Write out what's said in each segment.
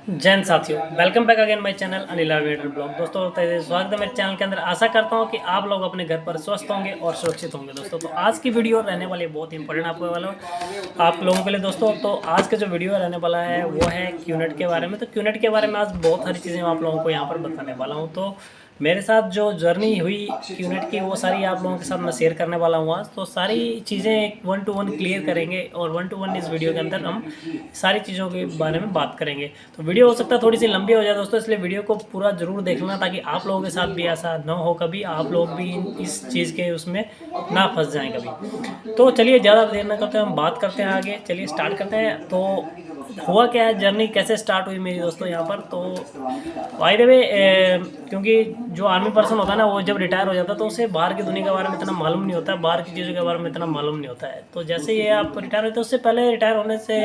जैन साथियों, welcome back again my channel Anil आर्वेटर blog. दोस्तों स्वागत है मेरे चैनल के अंदर। आशा करता हूं कि आप लोग अपने घर पर स्वस्थ होंगे और सुरक्षित होंगे। दोस्तों तो आज की वीडियो रहने वाली है बहुत इंपॉर्टेंट आपको वाला आप लोगों के लिए। दोस्तों तो आज का जो वीडियो रहने वाला है वो है क्यूनेट के बारे में। तो क्यूनेट के बारे में आज बहुत सारी चीज़ें आप लोगों को यहाँ पर बताने वाला हूँ। तो मेरे साथ जो जर्नी हुई क्यूनेट की वो सारी आप लोगों के साथ मैं शेयर करने वाला हूँ आज। तो सारी चीज़ें 1 to 1 क्लियर करेंगे और 1 to 1 इस वीडियो के अंदर हम सारी चीज़ों के बारे में बात करेंगे। तो वीडियो हो सकता है थोड़ी सी लंबी हो जाए दोस्तों, इसलिए वीडियो को पूरा ज़रूर देखना ताकि आप लोगों के साथ भी ऐसा ना हो कभी आप लोग भी इस चीज़ के उसमें ना फंस जाएं कभी। तो चलिए ज़्यादा देर ना करते हैं, हम बात करते हैं आगे। चलिए स्टार्ट करते हैं। तो हुआ क्या है, जर्नी कैसे स्टार्ट हुई मेरी दोस्तों यहाँ पर। तो बाय द वे, क्योंकि जो आर्मी पर्सन होता है ना वो जब रिटायर हो जाता है तो उसे बाहर की दुनिया के बारे में इतना मालूम नहीं होता है, बाहर की चीज़ों के बारे में इतना मालूम नहीं होता है। तो जैसे ये आप रिटायर होते उससे पहले, रिटायर होने से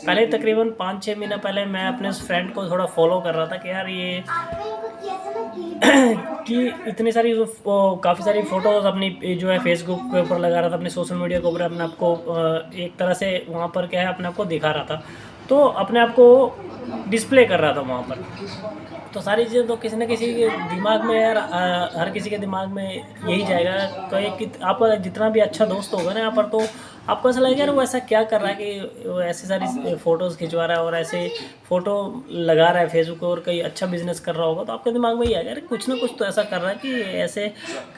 पहले तकरीबन 5-6 महीना पहले मैं अपने उस फ्रेंड को थोड़ा फॉलो कर रहा था कि यार ये कि इतनी सारी काफ़ी सारी फ़ोटोज़ अपनी जो है फेसबुक के ऊपर लगा रहा था, अपने सोशल मीडिया के ऊपर अपने आप को एक तरह से वहाँ पर क्या है अपने आप को दिखा रहा था। तो अपने आप को डिस्प्ले कर रहा था वहाँ पर। तो सारी चीज़ें तो किसी न किसी के दिमाग में यार, हर किसी के दिमाग में यही जाएगा कि आपका जितना भी अच्छा दोस्त होगा ना यहाँ पर, तो आपको ऐसा लगेगा यार वो ऐसा क्या कर रहा है कि वो ऐसी सारी फ़ोटोज़ खिंचवा रहा है और ऐसे फ़ोटो लगा रहा है फेसबुक पर और कहीं अच्छा बिजनेस कर रहा होगा। तो आपके दिमाग में ये आएगा यार कुछ ना कुछ तो ऐसा कर रहा है कि ऐसे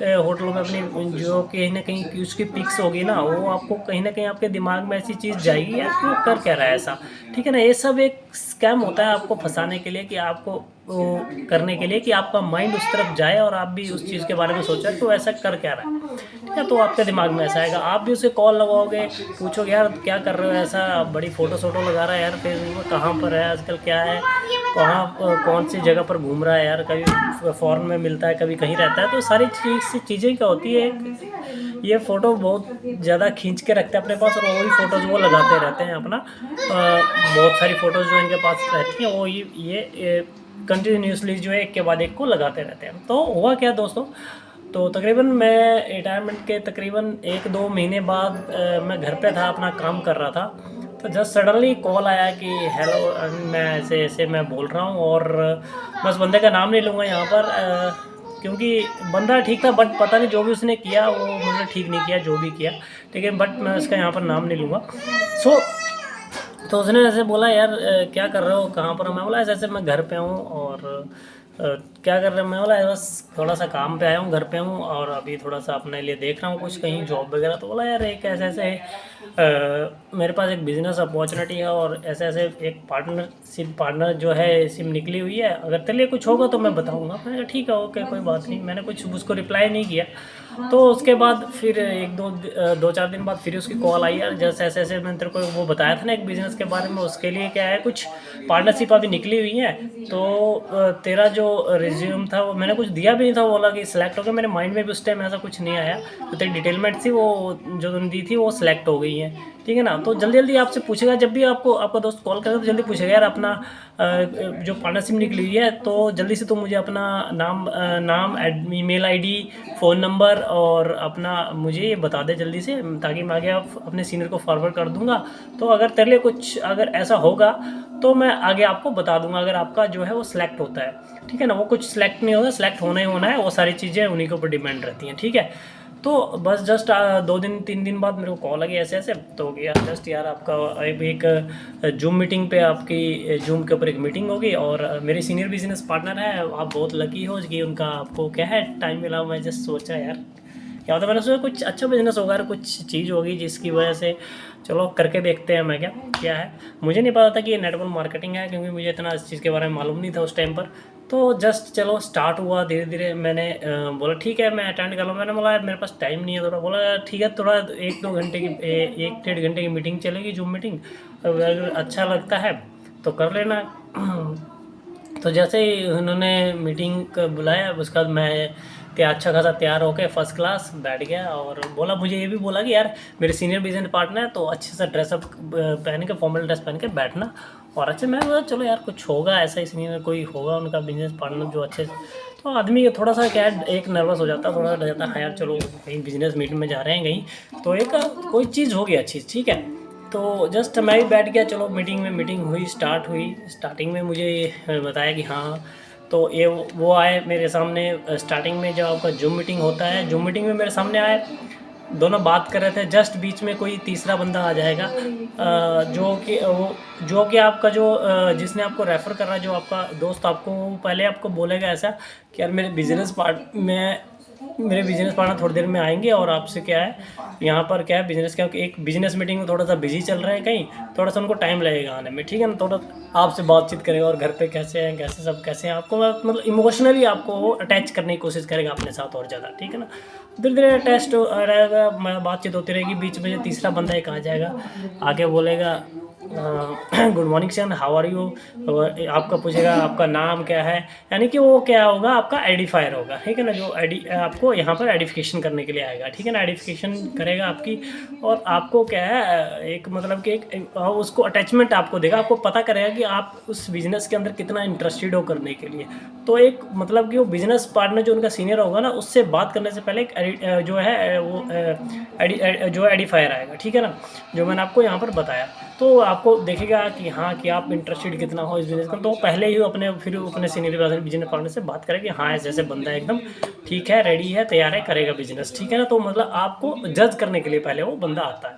होटलों में अपनी जो कहीं ना कहीं उसकी पिक्स होगी ना, वो आपको कहीं ना कहीं आपके दिमाग में ऐसी चीज़ जाएगी यार क्यों कर क्या रहा है ऐसा। ठीक है ना, ये सब एक स्कैम होता है आपको फंसाने के लिए, कि आपको वो करने के लिए कि आपका माइंड उस तरफ जाए और आप भी उस चीज़ के बारे में सोचा तो ऐसा कर क्या रहा है। ठीक है, तो आपके दिमाग में ऐसा आएगा, आप भी उसे कॉल लगाओगे, पूछोगे यार क्या कर रहे हो, ऐसा बड़ी फ़ोटो शोटो लगा रहा है यार फेसबुक में, कहाँ पर है आजकल, क्या है, कहाँ कौन सी जगह पर घूम रहा है यार, कभी फॉरेन में मिलता है कभी कहीं रहता है। तो सारी चीज़ें क्या होती है, ये फ़ोटो बहुत ज़्यादा खींच के रखते हैं अपने पास और वही फ़ोटोज़ वो लगाते रहते हैं अपना। बहुत सारी फ़ोटोज़ जो इनके पास रहती हैं वो ये कंटिन्यूसली जो है एक के बाद एक को लगाते रहते हैं। तो हुआ क्या दोस्तों, तो तकरीबन मैं रिटायरमेंट के तकरीबन 1-2 महीने बाद मैं घर पे था, अपना काम कर रहा था। तो जस्ट सडनली कॉल आया कि हेलो, मैं ऐसे ऐसे मैं बोल रहा हूँ, और मैं उस बंदे का नाम नहीं लूँगा यहाँ पर, क्योंकि बंदा ठीक था बट पता नहीं जो भी उसने किया वो मुझे ठीक नहीं किया जो भी किया, ठीक है, बट मैं उसका यहाँ पर नाम नहीं लूँगा। सो तो उसने ऐसे बोला यार क्या कर रहे हो, कहाँ पर हो। मैं बोला ऐसे ऐसे मैं घर पे हूँ, और क्या कर रहे हो। मैं बोला बस थोड़ा सा काम पे आया हूँ, घर पे हूँ, और अभी थोड़ा सा अपने लिए देख रहा हूँ कुछ कहीं जॉब वगैरह। तो बोला यार एक ऐसे ऐसे मेरे पास एक बिज़नेस अपॉर्चुनिटी है और ऐसे ऐसे एक पार्टनर जो है सिम निकली हुई है, अगर तेरे लिए कुछ होगा तो मैं बताऊँगा। मैंने कहा ठीक है ओके कोई बात नहीं, मैंने कुछ उसको रिप्लाई नहीं किया। तो उसके बाद फिर 2-4 दिन बाद फिर उसकी कॉल आई यार, जैसे ऐसे ऐसे मैंने तेरे को वो बताया था ना एक बिज़नेस के बारे में, उसके लिए क्या है कुछ पार्टनरशिप अभी निकली हुई है। तो तेरा जो रिज्यूम था वो मैंने कुछ दिया भी नहीं था, वो बोला कि सिलेक्ट हो गया। मेरे माइंड में भी उस टाइम ऐसा कुछ नहीं आया, तो तेरी डिटेलमेंट थी वो जो तुमने दी थी वो सिलेक्ट हो गई है, ठीक है ना। तो जल्दी जल्दी आपसे पूछेगा, जब भी आपको आपका दोस्त कॉल करेगा तो जल्दी पूछेगा यार अपना जो पार्टनरशिप निकली हुई है तो जल्दी से तुम मुझे अपना नाम ईमेल आईडी फ़ोन नंबर और अपना मुझे ये बता दे जल्दी से, ताकि मैं आगे अपने सीनियर को फॉरवर्ड कर दूंगा। तो अगर तेरे लिए कुछ अगर ऐसा होगा तो मैं आगे आपको बता दूंगा, अगर आपका जो है वो सिलेक्ट होता है, ठीक है ना। वो कुछ सिलेक्ट नहीं होगा, सिलेक्ट होना ही होना है, वो सारी चीज़ें उन्हीं के ऊपर डिपेंड रहती हैं, ठीक है। तो बस जस्ट 2-3 दिन बाद मेरे को कॉल आ गई ऐसे ऐसे। तो यार जस्ट यार आपका एक जूम मीटिंग पे, आपकी जूम के ऊपर एक मीटिंग होगी, और मेरे सीनियर बिजनेस पार्टनर है, आप बहुत लकी हो कि उनका आपको क्या है टाइम मिला। मैं जस्ट सोचा यार क्या होता है, मैंने सोचा कुछ अच्छा बिजनेस होगा, कुछ चीज़ होगी जिसकी वजह से चलो करके देखते हैं। मैं क्या है, मुझे नहीं पता था कि ये नेटवर्क मार्केटिंग है, क्योंकि मुझे इतना इस चीज़ के बारे में मालूम नहीं था उस टाइम पर। तो जस्ट चलो स्टार्ट हुआ धीरे धीरे। मैंने बोला ठीक है मैं अटेंड कर लूँ। मैंने बोला यार मेरे पास टाइम नहीं है थोड़ा। बोला यार ठीक है थोड़ा 1-2 घंटे की 1-1.5 घंटे की मीटिंग चलेगी, जूम मीटिंग, अगर अच्छा लगता है तो कर लेना। तो जैसे ही उन्होंने मीटिंग बुलाया उसके बाद मैं अच्छा खासा तैयार होकर फर्स्ट क्लास बैठ गया, और बोला मुझे ये भी बोला कि यार मेरे सीनियर बिजनेस पार्टनर है तो अच्छे से ड्रेसअप पहन के, फॉर्मल ड्रेस पहन के बैठना। और अच्छा मैं बोला चलो यार कुछ होगा ऐसा ही, सीनियर कोई होगा उनका बिजनेस पार्टनर जो अच्छे। तो आदमी थोड़ा सा क्या है एक नर्वस हो जाता है, थोड़ा डर जाता है हाँ यार चलो कहीं बिजनेस मीटिंग में जा रहे हैं कहीं, तो एक कोई चीज़ होगी अच्छी, ठीक है। तो जस्ट मैं भी बैठ गया, चलो मीटिंग हुई, स्टार्टिंग में मुझे बताया कि हाँ, तो ये वो आए मेरे सामने। स्टार्टिंग में जब आपका जूम मीटिंग होता है, जूम मीटिंग में मेरे सामने आए, दोनों बात कर रहे थे, जस्ट बीच में कोई तीसरा बंदा आ जाएगा, जो कि आपका जो जिसने आपको रेफ़र कर रहा है, जो आपका दोस्त आपको पहले आपको बोलेगा ऐसा कि यार मेरे बिज़नेस पार्टनर थोड़ी देर में आएंगे और आपसे क्या है, यहाँ पर क्या है बिज़नेस, क्या एक बिज़नेस मीटिंग में थोड़ा सा बिजी चल रहे हैं कहीं, थोड़ा सा उनको टाइम लगेगा आने में, ठीक है ना, थोड़ा आपसे बातचीत करेगा और घर पे कैसे हैं, कैसे सब कैसे हैं, आपको मतलब इमोशनली आपको अटैच करने की कोशिश करेगा अपने साथ और ज़्यादा, ठीक है ना। धीरे धीरे अटैच रहेगा, बातचीत होती रहेगी, बीच में जो तीसरा बंदा एक आ जाएगा, आके बोलेगा good morning sir, how are you, आपका पूछेगा आपका नाम क्या है, यानी कि वो क्या होगा, आपका आइडेंटिफायर होगा, ठीक है ना, जो आपको यहाँ पर आइडेंटिफिकेशन करने के लिए आएगा, ठीक है ना, आइडेंटिफिकेशन करेगा आपकी, और आपको क्या है एक मतलब कि एक उसको अटैचमेंट आपको देगा, आपको पता करेगा कि आप उस बिज़नेस के अंदर कितना इंटरेस्टेड हो करने के लिए। तो एक मतलब कि वो बिज़नेस पार्टनर जो उनका सीनियर होगा ना, उससे बात करने से पहले एक जो है वो जो आइडेंटिफायर आएगा, ठीक है ना, जो मैंने आपको यहाँ पर बताया। तो आपको देखेगा कि हाँ, कि आप इंटरेस्टेड कितना हो इस बिज़नेस का, तो पहले ही अपने सीनियर बिजनेस पार्टनर से बात करें कि हाँ, ऐसे ऐसे बंदा है एकदम ठीक है, रेडी है, तैयार है, करेगा बिजनेस, ठीक है ना। तो मतलब आपको जज करने के लिए पहले वो बंदा आता है,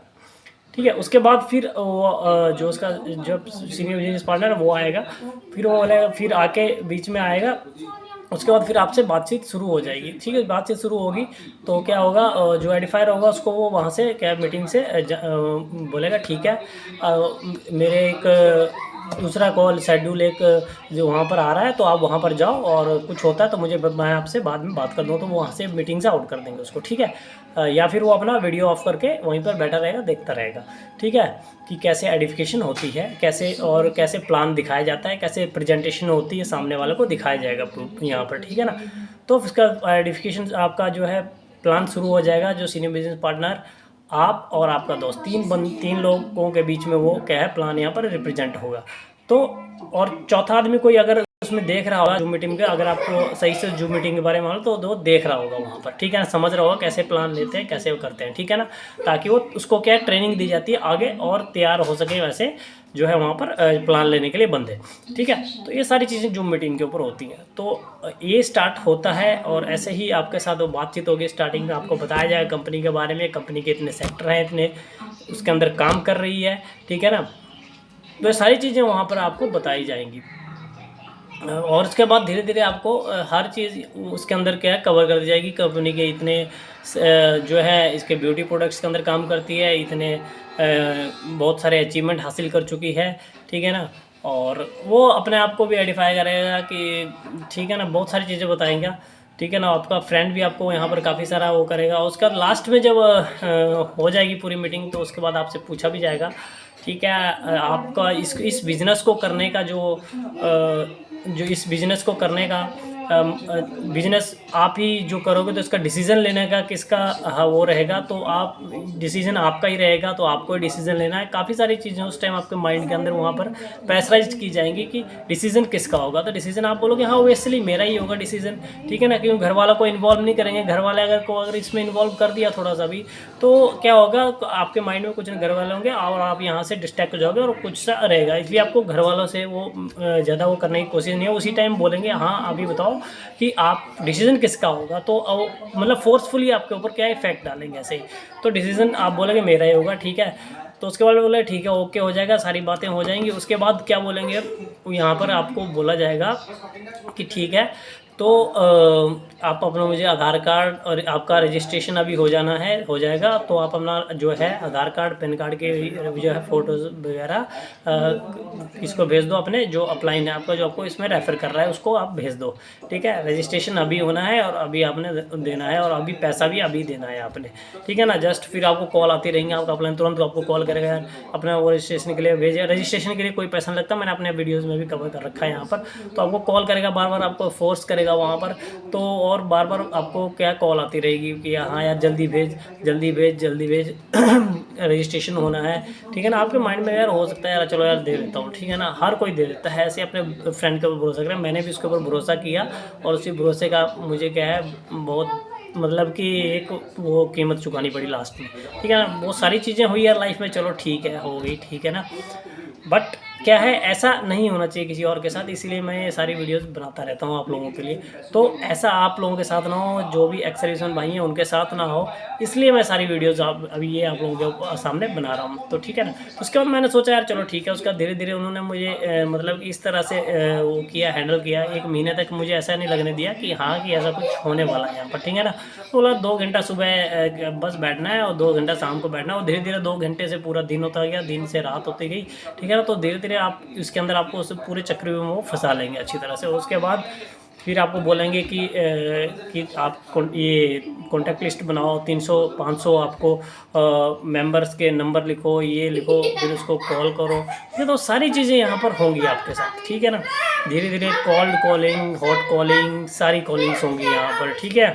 ठीक है। उसके बाद फिर वो जो उसका जब सीनियर बिजनेस पार्टनर है वो आएगा, फिर वो वाला फिर आके बीच में आएगा, उसके बाद फिर आपसे बातचीत शुरू हो जाएगी, ठीक है। बातचीत शुरू होगी तो क्या होगा, जो आइडेंटिफायर होगा उसको वो वहाँ से क्या मीटिंग से बोलेगा ठीक है, मेरे एक दूसरा कॉल शेड्यूल एक जो वहाँ पर आ रहा है, तो आप वहाँ पर जाओ, और कुछ होता है तो मैं आपसे बाद में बात कर दूँ, तो वो वहाँ से मीटिंग से आउट कर देंगे उसको, ठीक है। या फिर वो अपना वीडियो ऑफ करके वहीं पर बैठा रहेगा, देखता रहेगा, ठीक है, कि कैसे आइडेंटिफिकेशन होती है, कैसे प्लान दिखाया जाता है, कैसे प्रेजेंटेशन होती है, सामने वाले को दिखाया जाएगा प्रूफ यहाँ पर, ठीक है ना। तो उसका आइडेंटिफिकेशन आपका जो है प्लान शुरू हो जाएगा, जो सीनियर बिजनेस पार्टनर, आप और आपका दोस्त, तीन लोगों के बीच में वो क्या है प्लान यहाँ पर रिप्रेजेंट होगा। तो और चौथा आदमी कोई अगर उसमें देख रहा होगा जूम मीटिंग पे, अगर आपको सही से जूम मीटिंग के बारे में मालूम, तो वो देख रहा होगा वहाँ पर, ठीक है ना, समझ रहा होगा कैसे प्लान लेते हैं, कैसे वो करते हैं, ठीक है ना, ताकि वो उसको क्या ट्रेनिंग दी जाती है आगे और तैयार हो सके वैसे जो है वहाँ पर प्लान लेने के लिए बंदे, ठीक है। तो ये सारी चीज़ें जूम मीटिंग के ऊपर होती हैं। तो ये स्टार्ट होता है, और ऐसे ही आपके साथ वो बातचीत होगी। स्टार्टिंग में आपको बताया जाएगा कंपनी के बारे में, कंपनी के इतने सेक्टर हैं, इतने उसके अंदर काम कर रही है, ठीक है ना। तो ये सारी चीज़ें वहाँ पर आपको बताई जाएंगी, और उसके बाद धीरे धीरे आपको हर चीज़ उसके अंदर क्या है कवर कर दी जाएगी। कंपनी के इतने जो है इसके ब्यूटी प्रोडक्ट्स के अंदर काम करती है, इतने बहुत सारे अचीवमेंट हासिल कर चुकी है, ठीक है ना। और वो अपने आप को भी आइडेंटिफाई करेगा कि ठीक है ना, बहुत सारी चीज़ें बताएंगे, ठीक है ना। आपका फ्रेंड भी आपको यहाँ पर काफ़ी सारा वो करेगा। उसके बाद लास्ट में जब हो जाएगी पूरी मीटिंग, तो उसके बाद आपसे पूछा भी जाएगा, ठीक है, आपका इस बिज़नेस को करने का जो इस बिज़नेस को करने का बिज़नेस आप ही जो करोगे, तो इसका डिसीज़न लेने का किसका वो रहेगा, तो आप डिसीज़न आपका ही रहेगा, तो आपको ही डिसीज़न लेना है। काफ़ी सारी चीज़ें उस टाइम आपके माइंड के अंदर वहाँ पर प्रेशराइज की जाएंगी कि डिसीज़न किसका होगा। तो डिसीज़न आप बोलोगे हाँ ओबियसली मेरा ही होगा डिसीज़न, ठीक है ना, क्योंकि घर वालों को इन्वॉल्व नहीं करेंगे। घर वाले अगर इसमें इन्वॉल्व कर दिया थोड़ा सा भी, तो क्या होगा, आपके माइंड में कुछ घर वाले होंगे और आप यहाँ से डिस्ट्रैक्ट हो जाओगे और कुछ सा रहेगा। इसलिए आपको घर वालों से वो ज़्यादा वो करने की कोशिश नहीं है। उसी टाइम बोलेंगे हाँ अभी बताओ कि आप डिसीज़न किसका होगा, तो मतलब फोर्सफुली आपके ऊपर क्या इफेक्ट डालेंगे ऐसे ही। तो डिसीज़न आप बोलेंगे मेरा ही होगा, ठीक है। तो उसके बाद बोले ठीक है, ओके हो जाएगा, सारी बातें हो जाएंगी। उसके बाद क्या बोलेंगे, यहाँ पर आपको बोला जाएगा कि ठीक है, तो आप अपना मुझे आधार कार्ड और आपका रजिस्ट्रेशन अभी हो जाएगा, तो आप अपना जो है आधार कार्ड पैन कार्ड के जो है फ़ोटोज़ वगैरह इसको भेज दो, अपने जो अपलाइन है आपका, जो आपको इसमें रेफ़र कर रहा है उसको आप भेज दो, ठीक है। रजिस्ट्रेशन अभी होना है और अभी आपने देना है, और अभी पैसा भी अभी देना है आपने, ठीक है ना। जस्ट फिर आपको कॉल आती रहेंगी, आपका अपलाइन तुरंत आपको कॉल करेगा अपना वो रजिस्ट्रेशन के लिए भेजे। रजिस्ट्रेशन के लिए कोई पैसा नहीं लगता, मैंने अपने वीडियोज़ में भी कवर कर रखा है यहाँ पर। तो आपको कॉल करेगा, बार बार आपको फोर्स करेगा वहाँ पर, तो और बार बार आपको क्या कॉल आती रहेगी कि हाँ यार जल्दी भेज रजिस्ट्रेशन होना है, ठीक है ना। आपके माइंड में यार हो सकता है यार चलो यार दे देता हूँ, ठीक है ना। हर कोई दे देता है ऐसे अपने फ्रेंड के ऊपर भरोसा करें। मैंने भी उसके ऊपर भरोसा किया, और उसी भरोसे का मुझे क्या है बहुत मतलब कि एक वो कीमत चुकानी पड़ी लास्ट में, ठीक है ना। बहुत सारी चीज़ें हुई यार लाइफ में, चलो ठीक है, हो गई, ठीक है ना। बट क्या है, ऐसा नहीं होना चाहिए किसी और के साथ, इसीलिए मैं ये सारी वीडियोस बनाता रहता हूँ आप लोगों के लिए। तो ऐसा आप लोगों के साथ ना हो, जो भी एक्स सर्विसमैन भाई हैं उनके साथ ना हो, इसलिए मैं सारी वीडियोस अभी ये आप लोगों के सामने बना रहा हूँ। तो ठीक है ना। तो उसके बाद मैंने सोचा यार चलो ठीक है, उसका धीरे धीरे उन्होंने मुझे मतलब इस तरह से वो किया, हैंडल किया। 1 महीने तक मुझे ऐसा नहीं लगने दिया कि हाँ कि ऐसा कुछ होने वाला है यहाँ पर, ठीक है ना। तो बोला 2 घंटा सुबह बस बैठना है और 2 घंटा शाम को बैठना है, और धीरे धीरे 2 घंटे से पूरा दिन होता गया, दिन से रात होती गई, ठीक है ना। तो धीरे धीरे आप इसके अंदर आपको उस पूरे चक्रव्यूह में वो फंसा लेंगे अच्छी तरह से। उसके बाद फिर आपको बोलेंगे कि आप ये कॉन्टैक्ट लिस्ट बनाओ, 300-500 आपको मेंबर्स के नंबर लिखो, ये लिखो, फिर उसको कॉल करो। ये तो सारी चीज़ें यहाँ पर होंगी आपके साथ, ठीक है ना। धीरे धीरे कोल्ड कॉलिंग, हॉट कॉलिंग, सारी कॉलिंग्स होंगी यहाँ पर, ठीक है।